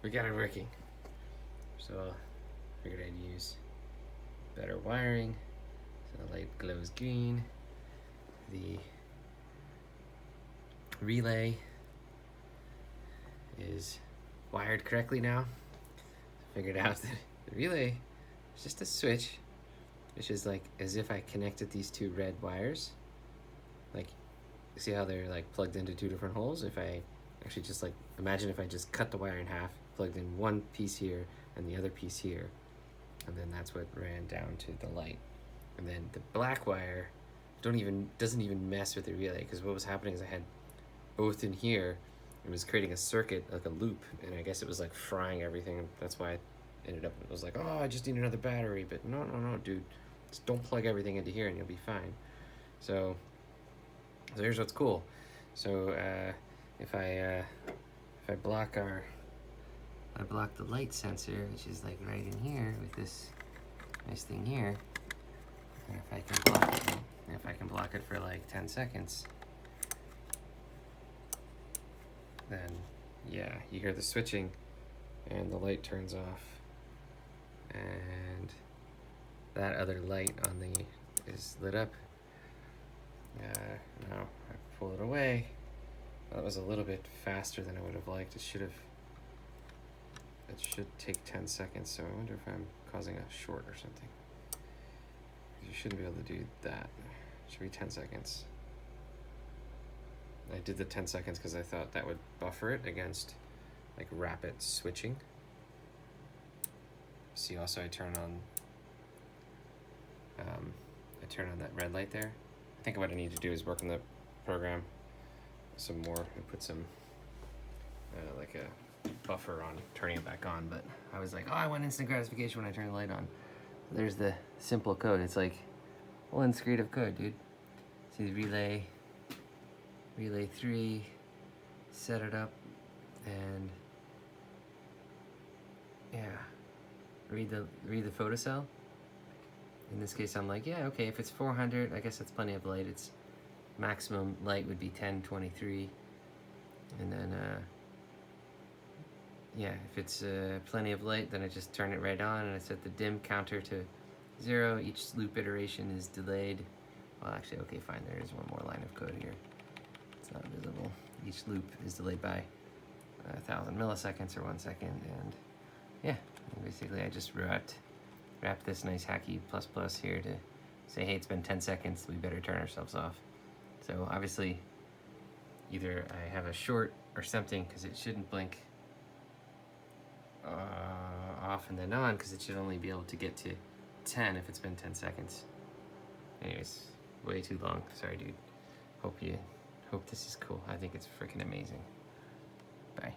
we got it working. So I figured I'd use better wiring. So the light glows green. The relay is wired correctly now. I figured out that the relay is just a switch, which is like as if I connected these two red wires. Like, see how they're like plugged into two different holes? If I actually just like, imagine if I just cut the wire in half, plugged in one piece here and the other piece here, and then that's what ran down to the light. And then the black wire doesn't even mess with the relay, because what was happening is I had both in here. It was creating a circuit, like a loop, and I guess it was like frying everything. That's why I ended up, it was like, oh, I just need another battery. But no, dude, just don't plug everything into here and you'll be fine. So here's what's cool. So if I block the light sensor, which is like right in here with this nice thing here, and if I can block it for like 10 seconds, then yeah, you hear the switching and the light turns off, and that other light on the is lit up. Now I pull it away. That was a little bit faster than I would have liked. It should take 10 seconds, so I wonder if I'm causing a short or something. You shouldn't be able to do that. It should be 10 seconds. I did the 10 seconds because I thought that would buffer it against like rapid switching. See, also I turn on that red light there. I think what I need to do is work on the program some more and put some like a buffer on turning it back on. But I was like, oh, I want instant gratification when I turn the light on. So there's the simple code. It's like one screen of code, dude. See the relay 3, set it up, and yeah, read the photocell. In this case, I'm like, yeah, okay, if it's 400, I guess that's plenty of light. Its maximum light would be 1023, and then yeah, if it's plenty of light, then I just turn it right on, and I set the dim counter to 0. Each loop iteration is delayed. Well, actually, okay, fine, there is one more line of code here. It's not visible. Each loop is delayed by 1,000 milliseconds or 1 second, and yeah, basically I just wrapped this nice hacky ++ here to say, hey, it's been 10 seconds, we better turn ourselves off. So obviously, either I have a short or something, because it shouldn't blink off and then on, because it should only be able to get to 10 if it's been 10 seconds. Anyways, way too long. Sorry, dude. Hope this is cool. I think it's freaking amazing. Bye.